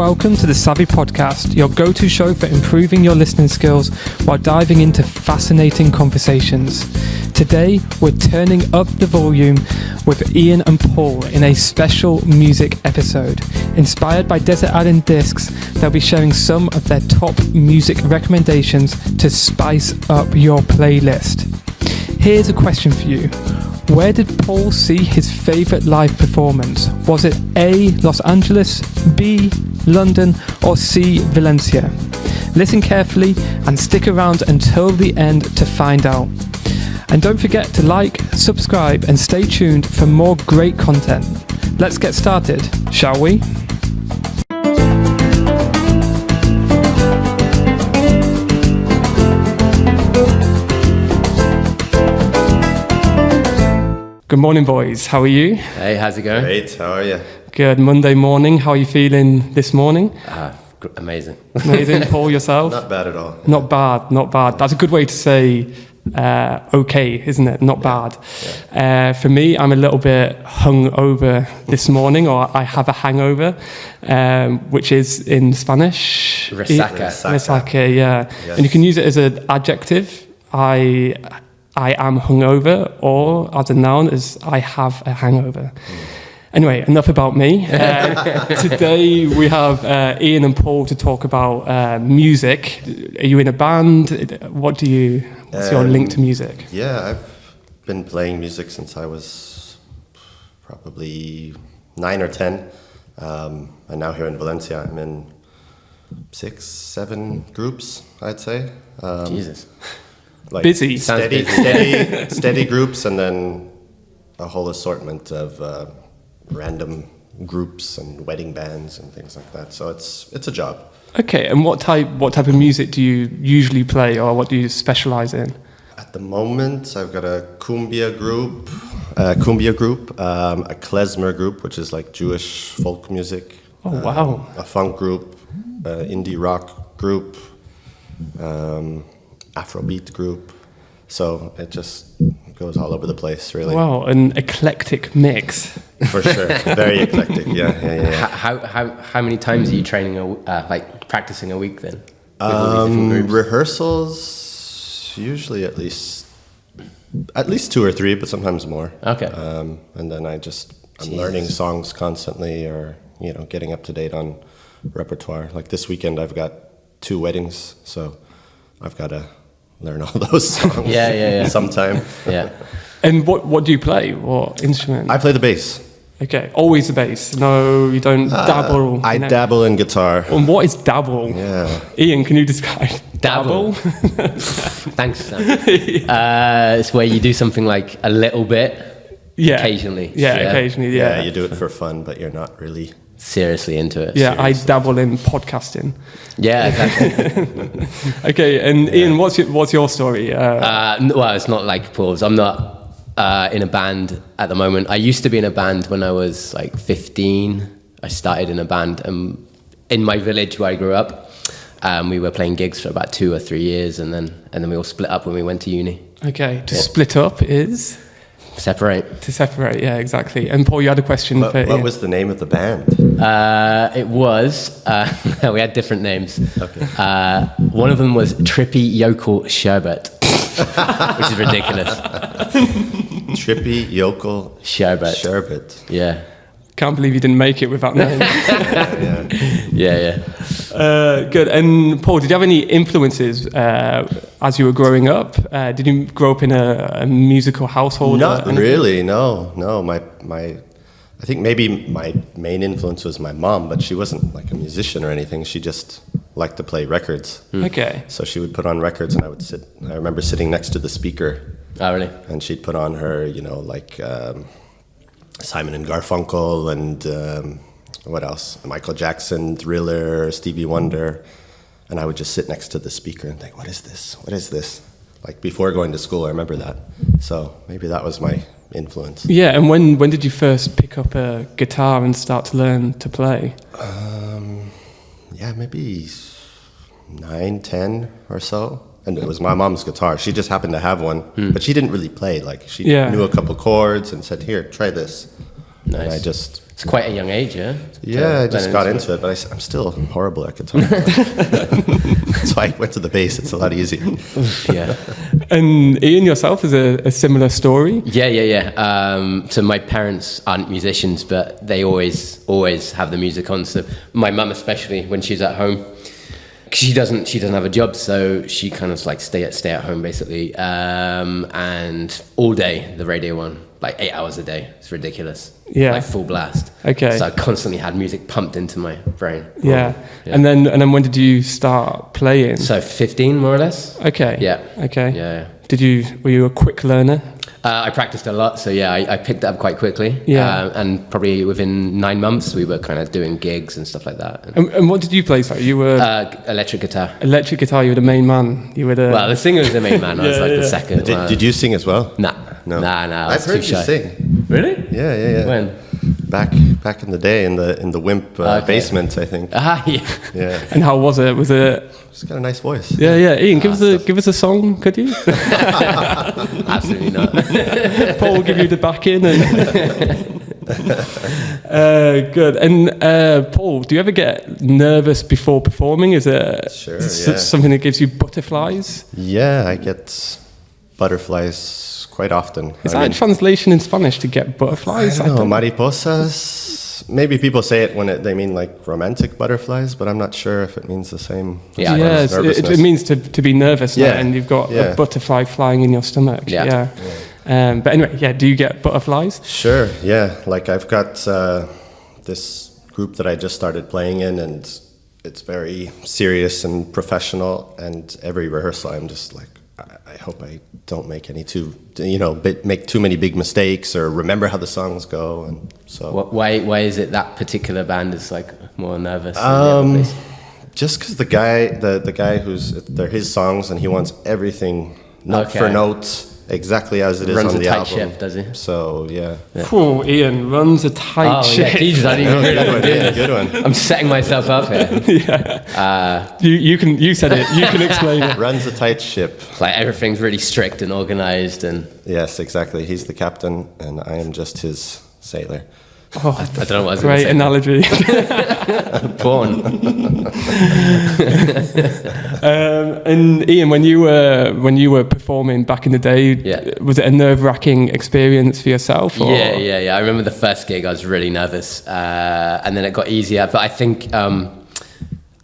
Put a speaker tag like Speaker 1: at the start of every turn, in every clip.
Speaker 1: Welcome to the Savvy Podcast, your go-to show for improving your listening skills while diving into fascinating conversations. Today, we're turning up the volume with Ian and Paul in a special music episode. Inspired by Desert Island Discs, they'll be sharing some of their top music recommendations to spice up your playlist. Here's a question for you. Where did Paul see his favourite live performance? Was it A, Los Angeles, B, London, or C, Valencia? Listen carefully and stick around until the end to find out. And don't forget to like, subscribe, and stay tuned for more great content. Let's get started, shall we? Good morning, boys. How are you?
Speaker 2: Hey, how's it going?
Speaker 3: Great. How are you?
Speaker 1: Good. Monday morning. How are you feeling this morning?
Speaker 2: Amazing.
Speaker 1: Amazing. Paul, yourself?
Speaker 3: Not bad at all.
Speaker 1: Not bad. Not bad. That's a good way to say okay, isn't it? Not bad.
Speaker 3: Yeah.
Speaker 1: For me, I'm a little bit hungover this morning, or I have a hangover, which is in Spanish.
Speaker 2: Resaca.
Speaker 1: Yeah.
Speaker 3: Yes.
Speaker 1: And you can use it as an adjective. I am hungover, or as a noun, as I have a hangover. Anyway, enough about me. Today we have Ian and Paul to talk about music. Are you in a band? What's your link to music?
Speaker 3: Yeah, I've been playing music since I was probably 9 or 10. And now here in Valencia, I'm in 6, 7 groups, I'd say.
Speaker 2: Jesus.
Speaker 3: Like
Speaker 1: Busy.
Speaker 3: steady groups, and then a whole assortment of random groups and wedding bands and things like that. So it's a job.
Speaker 1: Okay, and what type of music do you usually play, or what do you specialize in?
Speaker 3: At the moment, I've got a cumbia group, a klezmer group, which is like Jewish folk music.
Speaker 1: Oh wow!
Speaker 3: A funk group, indie rock group. Afrobeat group, so it just goes all over the place, really.
Speaker 1: Wow, an eclectic mix.
Speaker 3: For sure, very eclectic. Yeah.
Speaker 2: How many times are you training practicing a week then? With all these different groups?
Speaker 3: Rehearsals usually at least 2 or 3, but sometimes more.
Speaker 2: Okay.
Speaker 3: And then I'm learning songs constantly, or getting up to date on repertoire. Like this weekend, I've got 2 weddings, so I've got to learn all those songs.
Speaker 2: Yeah.
Speaker 3: Sometime.
Speaker 2: Yeah.
Speaker 1: And what do you play? What instrument?
Speaker 3: I play the bass.
Speaker 1: Okay, always the bass. No, you don't dabble.
Speaker 3: I dabble in guitar.
Speaker 1: And what is dabble?
Speaker 3: Yeah.
Speaker 1: Ian, can you describe
Speaker 2: Dabble? Thanks, Sam. It's where you do something like a little bit, occasionally.
Speaker 1: Yeah, occasionally. Yeah,
Speaker 3: You do it for fun, but you're not really
Speaker 2: seriously into it.
Speaker 1: Yeah,
Speaker 3: seriously.
Speaker 1: I dabble in podcasting.
Speaker 2: Yeah, exactly.
Speaker 1: Okay, and Ian, what's your story?
Speaker 2: Well, it's not like Paul's. I'm not in a band at the moment. I used to be in a band when I was like 15. I started in a band in my village where I grew up. We were playing gigs for about 2 or 3 years, and then we all split up when we went to uni.
Speaker 1: Okay, to split up is?
Speaker 2: Separate.
Speaker 1: To separate, yeah, exactly. And Paul, you had a question for Ian.
Speaker 3: What was the name of the band?
Speaker 2: It was, we had different names.
Speaker 3: Okay.
Speaker 2: One of them was Trippy Yokel Sherbet, which is ridiculous.
Speaker 3: Trippy Yokel
Speaker 2: Sherbet. Yeah.
Speaker 1: Can't believe you didn't make it with that name.
Speaker 2: Yeah.
Speaker 1: Good. And Paul, did you have any influences as you were growing up? Did you grow up in a musical household?
Speaker 3: Not really, no. I think maybe my main influence was my mom, but she wasn't like a musician or anything. She just liked to play records.
Speaker 1: Okay.
Speaker 3: So she would put on records, and I remember sitting next to the speaker.
Speaker 2: Oh, really?
Speaker 3: And she'd put on her, Simon and Garfunkel, and what else? Michael Jackson, Thriller, Stevie Wonder. And I would just sit next to the speaker and think, what is this? Like before going to school, I remember that. So maybe that was my influence.
Speaker 1: Yeah, and when did you first pick up a guitar and start to learn to play?
Speaker 3: Maybe 9, 10 or so. And it was my mom's guitar. She just happened to have one, but she didn't really play. Like she knew a couple chords and said, "Here, try this."
Speaker 2: Nice.
Speaker 3: And
Speaker 2: it's quite a young age, yeah?
Speaker 3: I just got into it, but I'm still horrible at guitar. So I went to the bass. It's a lot easier.
Speaker 2: Yeah.
Speaker 1: And Ian, yourself, is a similar story?
Speaker 2: Yeah. So my parents aren't musicians, but they always have the music on. So my mum, especially when she's at home, she doesn't have a job, so she kind of like stay at home basically, and all day the radio on, like 8 hours a day. It's ridiculous.
Speaker 1: Yeah.
Speaker 2: Like full blast.
Speaker 1: Okay.
Speaker 2: So I constantly had music pumped into my brain.
Speaker 1: Yeah. And then when did you start playing?
Speaker 2: So 15 more or less.
Speaker 1: Okay.
Speaker 2: Yeah.
Speaker 1: Okay.
Speaker 2: Yeah.
Speaker 1: Were you a quick learner?
Speaker 2: I practiced a lot, so yeah, I picked it up quite quickly.
Speaker 1: Yeah.
Speaker 2: And probably within 9 months, we were kind of doing gigs and stuff like that.
Speaker 1: And what did you play? Sorry, you were
Speaker 2: Electric guitar.
Speaker 1: electric guitar. You were the main man. You were the
Speaker 2: Well, the singer was the main man. I was the second.
Speaker 3: Did you sing as well?
Speaker 2: Nah.
Speaker 3: No.
Speaker 2: Nah.
Speaker 3: I've heard you sing.
Speaker 2: Really?
Speaker 3: Yeah.
Speaker 2: When?
Speaker 3: Back in the day in the Wimp basement, I think.
Speaker 2: Yeah.
Speaker 3: Yeah.
Speaker 1: And how was it? Was it?
Speaker 3: She's got a nice voice.
Speaker 1: Yeah. Ian, give us a song, could you?
Speaker 2: Absolutely not.
Speaker 1: Paul will give you the backing. Good. And Paul, do you ever get nervous before performing? Is it something that gives you butterflies?
Speaker 3: Yeah, I get butterflies quite often.
Speaker 1: Is that a translation in Spanish to get butterflies?
Speaker 3: I don't know, mariposas. Maybe people say it when they mean like romantic butterflies, but I'm not sure if it means the same.
Speaker 2: Yeah,
Speaker 1: it means to be nervous,
Speaker 3: Yeah.
Speaker 1: and you've got a butterfly flying in your stomach.
Speaker 2: Yeah.
Speaker 1: But anyway, do you get butterflies?
Speaker 3: Sure, yeah. Like I've got this group that I just started playing in, and it's very serious and professional, and every rehearsal I'm just like, I hope I don't make make too many big mistakes or remember how the songs go, and so.
Speaker 2: Why is it that particular band is like more nervous? Than the other place?
Speaker 3: Just because the guy they're his songs, and he wants everything note for note exactly as it is
Speaker 2: Runs
Speaker 3: on the
Speaker 2: a tight
Speaker 3: album.
Speaker 2: ship, does he?
Speaker 3: So yeah.
Speaker 1: Cool, Ian runs a tight ship.
Speaker 2: Yeah, Jesus, I didn't even realize.
Speaker 3: Good one.
Speaker 2: I'm setting myself up here.
Speaker 1: You said it. You can explain it.
Speaker 3: Runs a tight ship.
Speaker 2: Like everything's really strict and organized, and
Speaker 3: Yes, exactly. He's the captain, and I am just his sailor.
Speaker 1: Oh,
Speaker 2: I don't know what I was
Speaker 1: great
Speaker 2: going to
Speaker 1: analogy.
Speaker 2: say. Porn.
Speaker 1: And Ian, when you were performing back in the day, was it a nerve-wracking experience for yourself? Or?
Speaker 2: Yeah. I remember the first gig. I was really nervous, and then it got easier. But I think a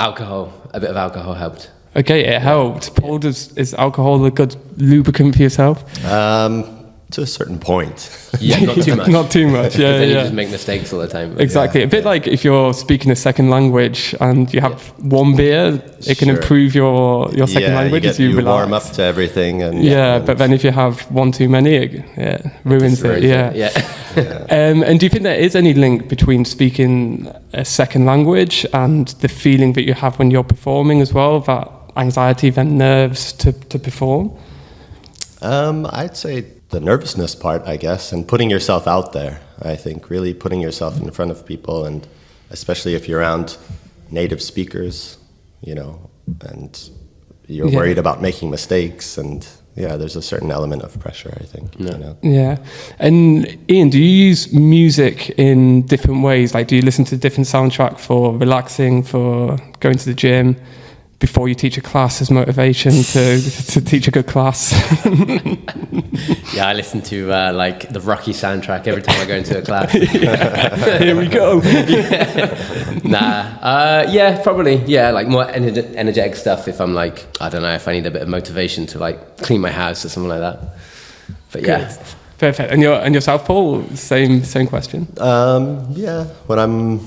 Speaker 2: bit of alcohol helped.
Speaker 1: Okay, it helped. Paul, is alcohol a good lubricant for yourself?
Speaker 3: To a certain point.
Speaker 2: Yeah, not too much.
Speaker 1: Not too much, yeah.
Speaker 2: Then you just make mistakes all the time.
Speaker 1: Exactly. A bit like if you're speaking a second language and you have one beer, it can improve your second language as you relax.
Speaker 3: Warm up to everything. And
Speaker 1: but then if you have one too many, it ruins it. Yeah. And do you think there is any link between speaking a second language and the feeling that you have when you're performing as well, that anxiety, that nerves to perform?
Speaker 3: I'd say the nervousness part, I guess, and putting yourself out there. I think really putting yourself in front of people, and especially if you're around native speakers, and you're worried about making mistakes, and there's a certain element of pressure, I think.
Speaker 1: Yeah. And Ian, do you use music in different ways? Like, do you listen to different soundtrack for relaxing, for going to the gym, before you teach a class as motivation to teach a good class?
Speaker 2: Yeah, I listen to like the Rocky soundtrack every time I go into a class.
Speaker 1: Here we go.
Speaker 2: Probably. Yeah, like more energetic stuff if I'm like, I don't know, if I need a bit of motivation to like clean my house or something like that. But yeah.
Speaker 1: Perfect. And yourself, Paul, same question?
Speaker 3: When I'm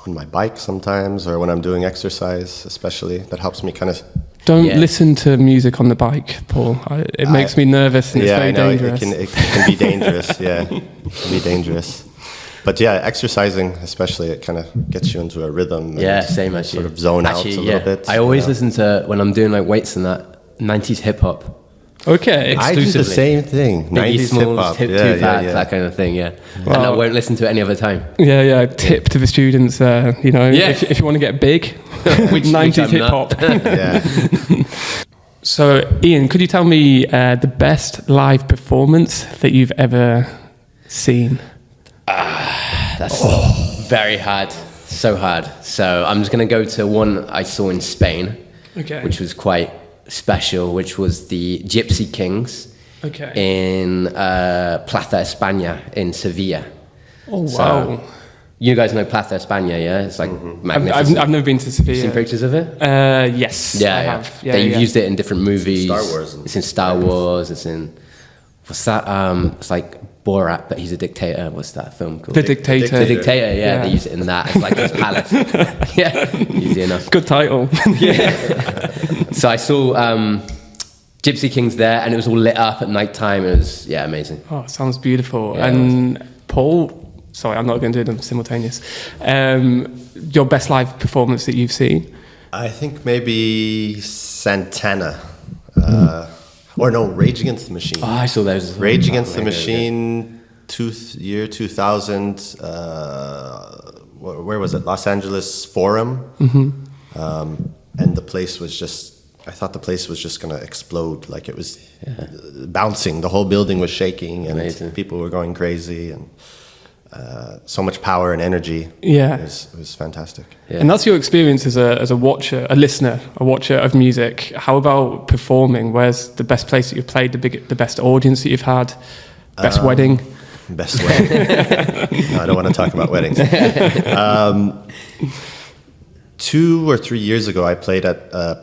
Speaker 3: on my bike sometimes, or when I'm doing exercise especially, that helps me kind of...
Speaker 1: Don't listen to music on the bike, Paul. It makes me nervous, and it's very dangerous.
Speaker 3: It can be dangerous, it can be dangerous. But exercising especially, it kind of gets you into a rhythm.
Speaker 2: Yeah, same as you.
Speaker 3: Sort of zone out a little bit.
Speaker 2: I always listen to, when I'm doing like weights and that, 90s hip-hop.
Speaker 1: Okay,
Speaker 3: I do the same thing. 90s hip-hop.
Speaker 2: That kind of thing, Wow. And I won't listen to it any other time.
Speaker 1: Tip to the students, if you want to get big, 90s hip-hop. So, Ian, could you tell me the best live performance that you've ever seen?
Speaker 2: that's very hard. So hard. So I'm just going to go to one I saw in Spain, which was quite special, which was the Gypsy Kings in Plaza España in Sevilla.
Speaker 1: Oh, wow.
Speaker 2: So, you guys know Plaza España, yeah? It's like magnificent.
Speaker 1: I've never been to Sevilla.
Speaker 2: You've seen pictures of it?
Speaker 1: Yes,
Speaker 2: yeah,
Speaker 1: I have. Yeah,
Speaker 2: They've used it in different movies.
Speaker 3: Star Wars.
Speaker 2: It's in Star Wars. It's in... What's that? It's like Borat, but he's a dictator. What's that film called?
Speaker 1: The Dictator.
Speaker 2: The Dictator, yeah. They use it in that. It's like his palace. Yeah, easy enough.
Speaker 1: Good title.
Speaker 2: Yeah. So I saw Gypsy Kings there, and it was all lit up at night time. It was, amazing.
Speaker 1: Oh, sounds beautiful.
Speaker 2: Yeah,
Speaker 1: and Paul, sorry, I'm not going to do them simultaneous. Your best live performance that you've seen?
Speaker 3: I think maybe Santana. Or no, Rage Against the Machine.
Speaker 2: Oh, I saw those.
Speaker 3: Rage Against the Machine, year 2000. Where was it? Los Angeles Forum. And the place was just... I thought the place was just going to explode. Like it was bouncing. The whole building was shaking, and
Speaker 2: amazing. People
Speaker 3: were going crazy, and so much power and energy.
Speaker 1: Yeah,
Speaker 3: it was fantastic.
Speaker 1: Yeah. And that's your experience as a watcher, a listener, a watcher of music. How about performing? Where's the best place that you've played? The best audience that you've had? Best wedding?
Speaker 3: Best wedding. No, I don't want to talk about weddings. 2 or 3 years ago, I played at an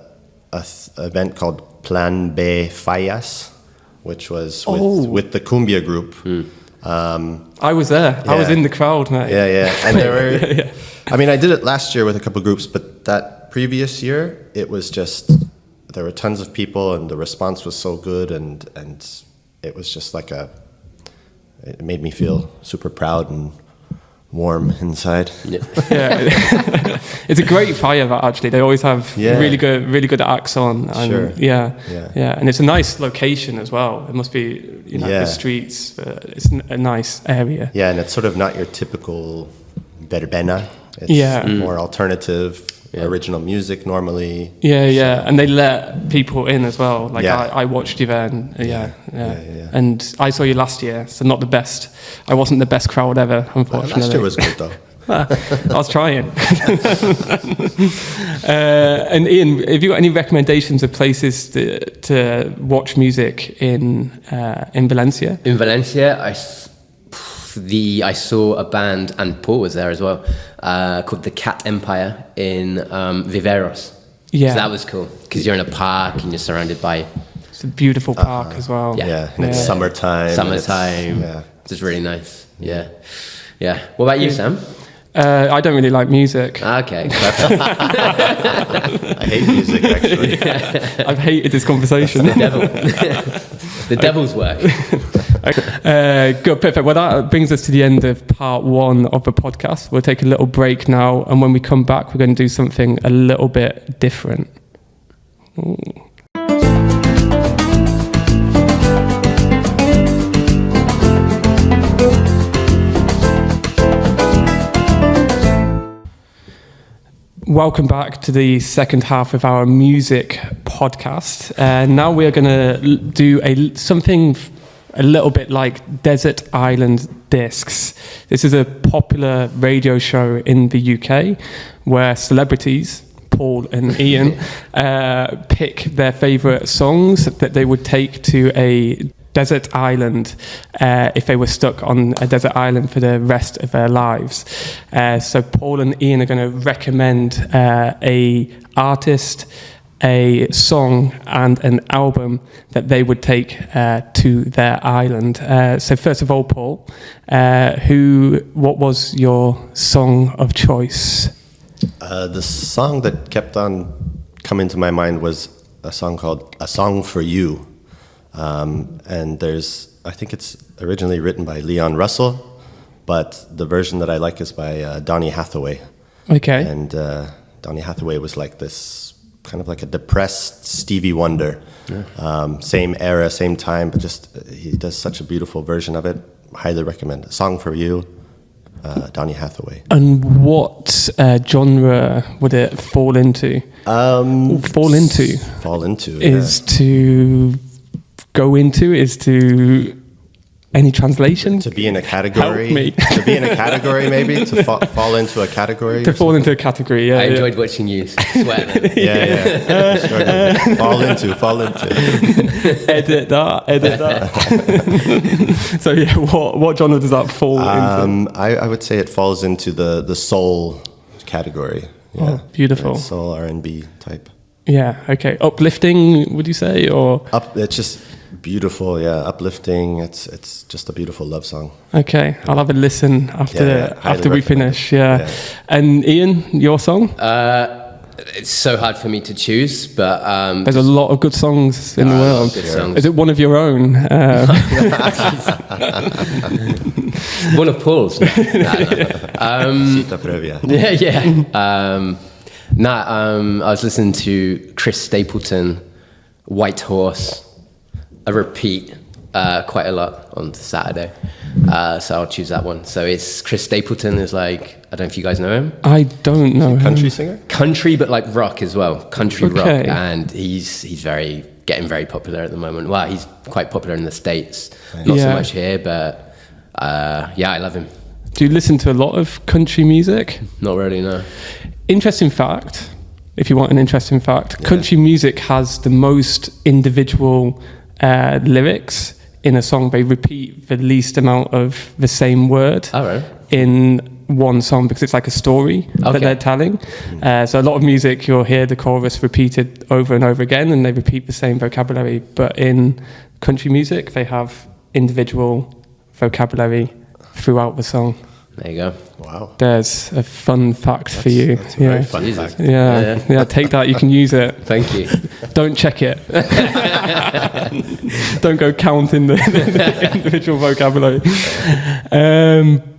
Speaker 3: event called Plan B Fallas, which was with the Cumbia group.
Speaker 1: I was there. I was in the crowd, mate.
Speaker 3: Yeah. And there were... I mean, I did it last year with a couple of groups, but that previous year, it was just... There were tons of people, and the response was so good, and it was just like it made me feel super proud and warm inside.
Speaker 2: Yeah.
Speaker 1: It's a great fire, that actually. They always have really good acts on. And
Speaker 3: sure.
Speaker 1: Yeah. And it's a nice location as well. It must be, the streets. It's a nice area.
Speaker 3: Yeah, and it's sort of not your typical verbena. It's more alternative, original music normally.
Speaker 1: Yeah. And they let people in as well. Like I watched you there, and and I saw you last year, so not the best. I wasn't the best crowd ever, unfortunately.
Speaker 3: Last year was good though.
Speaker 1: I was trying. And Ian, have you got any recommendations of places to watch music in Valencia?
Speaker 2: In Valencia, I saw a band, and Paul was there as well, called the Cat Empire in Viveros. Yeah, so that was cool because you're in a park and you're surrounded by.
Speaker 1: It's a beautiful park as well.
Speaker 3: And it's summertime.
Speaker 2: It's just really nice. Yeah. What about you, Sam?
Speaker 1: I don't really like music.
Speaker 2: Okay.
Speaker 3: I hate music, actually.
Speaker 1: I've hated this conversation.
Speaker 2: That's the devil. The devil's work.
Speaker 1: Good, perfect. Well, that brings us to the end of part 1 of the podcast. We'll take a little break now, and when we come back, we're going to do something a little bit different. Ooh. Welcome back to the second half of our music podcast. Now we are going to do something a little bit like Desert Island Discs. This is a popular radio show in the UK where celebrities, Paul and Ian, pick their favourite songs that they would take to a desert island if they were stuck on a desert island for the rest of their lives. So Paul and Ian are going to recommend a artist, a song and an album that they would take to their island. So first of all, Paul, what was your song of choice?
Speaker 3: The song that kept on coming to my mind was a song called A Song for You. And I think it's originally written by Leon Russell, but the version that I like is by Donny Hathaway.
Speaker 1: Okay.
Speaker 3: And Donny Hathaway was like this, kind of like a depressed Stevie Wonder. Yeah. Same era, same time, but he does such a beautiful version of it. Highly recommend. A Song for You, Donny Hathaway.
Speaker 1: And what genre would it fall into? Fall into
Speaker 3: is
Speaker 1: to go into, is to Any translation?
Speaker 3: To be in a category.
Speaker 1: Help me.
Speaker 3: To be in a category, maybe to fall into a category.
Speaker 1: To fall into a category, yeah.
Speaker 2: I enjoyed watching you sweat. Then.
Speaker 3: Yeah. Fall into.
Speaker 1: Edit that. So yeah, what genre does that fall into?
Speaker 3: I would say it falls into the soul category. Yeah.
Speaker 1: Oh, beautiful.
Speaker 3: Yeah, soul R&B type.
Speaker 1: Yeah. Okay. Uplifting, would you say, or?
Speaker 3: It's just beautiful. Yeah. Uplifting. It's just a beautiful love song.
Speaker 1: Okay, I'll have a listen after we finish. Yeah. And Ian, your song?
Speaker 2: It's so hard for me to choose, but
Speaker 1: There's a lot of good songs in the world.
Speaker 2: good songs.
Speaker 1: Is it one of your own?
Speaker 2: One of Paul's. No.
Speaker 3: Cita previa.
Speaker 2: I was listening to Chris Stapleton, White Horse, a repeat quite a lot on Saturday. So I'll choose that one. So it's Chris Stapleton is like, I don't know if you guys know him.
Speaker 1: I don't know.
Speaker 3: Country singer?
Speaker 2: Country, but like rock as well. Country rock.
Speaker 1: Okay.
Speaker 2: And he's getting very popular at the moment. Well, he's quite popular in the States. Not so much here, but I love him.
Speaker 1: Do you listen to a lot of country music?
Speaker 2: Not really, no.
Speaker 1: Interesting fact, if you want an interesting fact, country music has the most individual lyrics in a song. They repeat the least amount of the same word in one song because it's like a story that they're telling. So a lot of music, you'll hear the chorus repeated over and over again and they repeat the same vocabulary. But in country music, they have individual vocabulary throughout the song.
Speaker 2: There you go.
Speaker 3: Wow.
Speaker 1: There's a fun fact for you.
Speaker 3: That's a very fun fact.
Speaker 1: Yeah, take that. You can use it.
Speaker 2: Thank you.
Speaker 1: Don't check it. Don't go counting the individual vocabulary.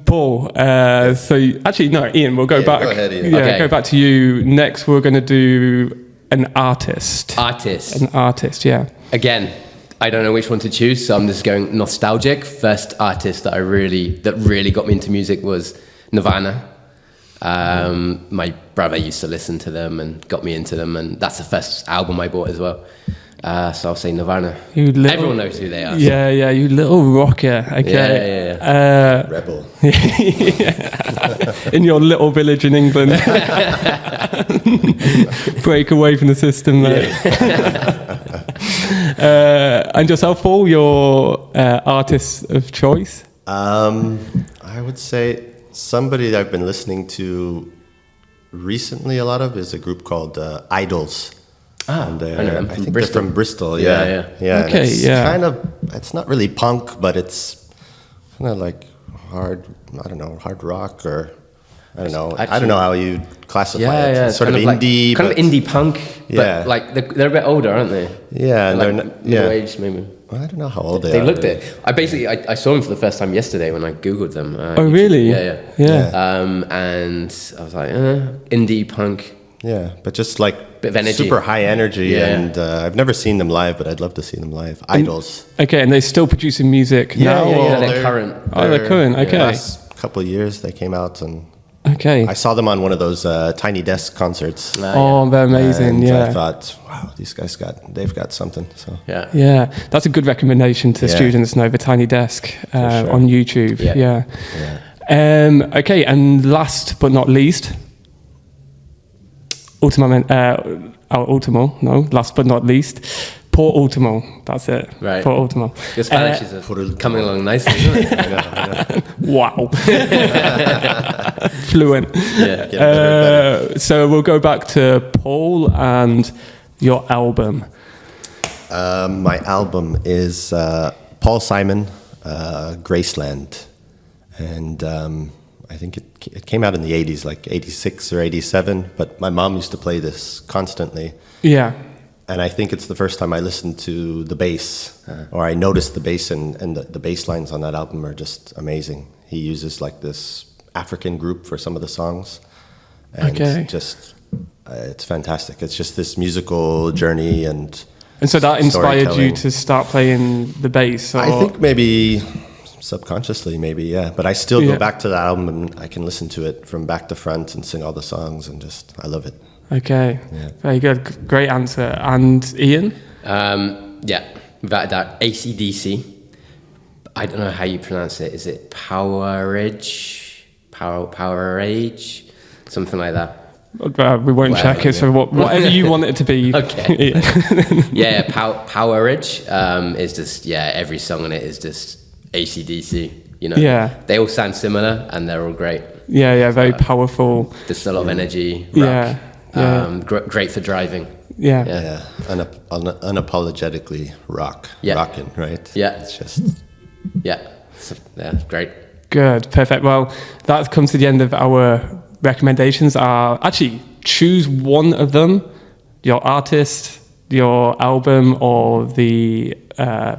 Speaker 1: Paul, Ian, we'll go back.
Speaker 3: Go ahead, Ian.
Speaker 1: Yeah, go back to you. Next, we're going to do an artist. An artist, yeah.
Speaker 2: Again, I don't know which one to choose, so I'm just going nostalgic. First artist that really got me into music was Nirvana. My brother used to listen to them and got me into them, and that's the first album I bought as well. So I'll say Nirvana. Everyone knows who they are.
Speaker 1: Yeah, you little rocker. Okay.
Speaker 2: Yeah.
Speaker 3: Rebel.
Speaker 1: In your little village in England. Break away from the system there. And yourself, Paul, your artist of choice?
Speaker 3: I would say somebody that I've been listening to recently a lot of is a group called Idols. And I think they're from Bristol. Yeah.
Speaker 1: Okay,
Speaker 3: It's not really punk, but it's kind of like hard rock or I don't know. I don't know how you classify it.
Speaker 2: Yeah,
Speaker 3: it's sort of indie.
Speaker 2: Kind of indie punk.
Speaker 3: Yeah.
Speaker 2: But like they're a bit older, aren't they?
Speaker 3: Yeah, and
Speaker 2: they're
Speaker 3: like
Speaker 2: middle-aged maybe.
Speaker 3: Well, I don't know how old they are.
Speaker 2: They looked it. I saw them for the first time yesterday when I googled them.
Speaker 1: Oh really?
Speaker 2: Yeah. And I was like, indie punk.
Speaker 3: Yeah, but just like
Speaker 2: bit of energy.
Speaker 3: Super high energy, and I've never seen them live, but I'd love to see them live. Idols.
Speaker 1: Okay, and they're still producing music now?
Speaker 2: Yeah, they're current.
Speaker 1: They're current. Okay.
Speaker 3: Last couple of years they came out and.
Speaker 1: Okay.
Speaker 3: I saw them on one of those Tiny Desk concerts.
Speaker 1: They're amazing.
Speaker 3: And I thought, wow, these guys they've got something. So
Speaker 1: yeah, that's a good recommendation to students. Know the Tiny Desk on YouTube. Yeah. Okay, and last but not least, last but not least, Port Ultimo. That's it.
Speaker 2: Right.
Speaker 1: Port Ultimo.
Speaker 2: Your Spanish is coming along nicely, isn't it?
Speaker 3: I know.
Speaker 1: Wow. Fluent.
Speaker 2: Yeah.
Speaker 1: So we'll go back to Paul and your album.
Speaker 3: My album is Paul Simon, Graceland. And I think it came out in the 80s, like 86 or 87. But my mom used to play this constantly.
Speaker 1: Yeah.
Speaker 3: And I think it's the first time I listened to the bass, or I noticed the bass, and the bass lines on that album are just amazing. He uses like this African group for some of the songs, and it's fantastic. It's just this musical journey, and
Speaker 1: so that inspired you to start playing the bass. Or?
Speaker 3: I think maybe subconsciously, yeah. But I still go back to the album, and I can listen to it from back to front and sing all the songs, and I love it.
Speaker 1: Okay, very good, great answer. And Ian?
Speaker 2: Without a doubt, AC/DC. I don't know how you pronounce it. Is it Powerage? Powerage? Something like that.
Speaker 1: We won't check it, so whatever you want it to be.
Speaker 2: Okay. Yeah, Powerage is just, every song on it is just AC/DC, you know?
Speaker 1: Yeah.
Speaker 2: They all sound similar and they're all great.
Speaker 1: Yeah, very powerful.
Speaker 2: Just a lot of energy, rock.
Speaker 1: Yeah.
Speaker 2: Great for driving.
Speaker 1: Yeah.
Speaker 3: Unapologetically rocking, right?
Speaker 2: Yeah.
Speaker 3: It's just...
Speaker 2: Yeah, great.
Speaker 1: Good, perfect. Well, that comes to the end of our recommendations. Actually, choose one of them, your artist, your album, or the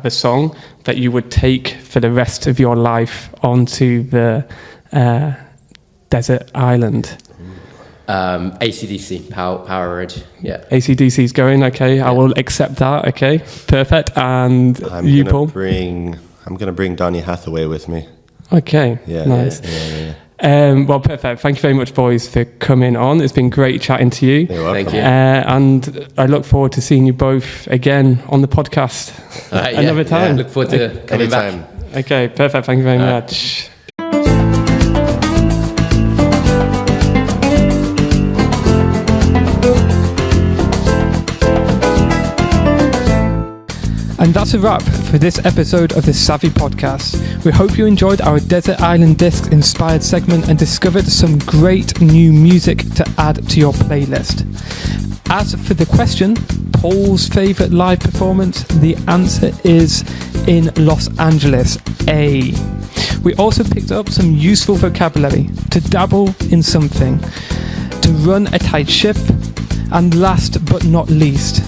Speaker 1: song that you would take for the rest of your life onto the desert island.
Speaker 2: AC/DC, Powerage. Yeah.
Speaker 1: AC/DC's going. Okay, I will accept that. Okay, perfect. And you, Paul?
Speaker 3: I'm gonna bring Donny Hathaway with me.
Speaker 1: Okay,
Speaker 3: Yeah,
Speaker 1: nice.
Speaker 3: Yeah.
Speaker 1: Well, perfect. Thank you very much, boys, for coming on. It's been great chatting to you.
Speaker 3: You're welcome.
Speaker 2: Thank you.
Speaker 1: And I look forward to seeing you both again on the podcast another time.
Speaker 2: Look forward to coming
Speaker 3: Anytime.
Speaker 2: back.
Speaker 1: Okay, perfect. Thank you very much. And that's a wrap for this episode of the Savvy Podcast. We hope you enjoyed our Desert Island Discs inspired segment and discovered some great new music to add to your playlist. As for the question, Paul's favourite live performance, the answer is in Los Angeles, A. We also picked up some useful vocabulary, to dabble in something, to run a tight ship, and last but not least,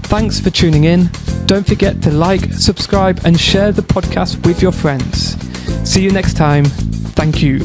Speaker 1: thanks for tuning in. Don't forget to like, subscribe, and share the podcast with your friends. See you next time. Thank you.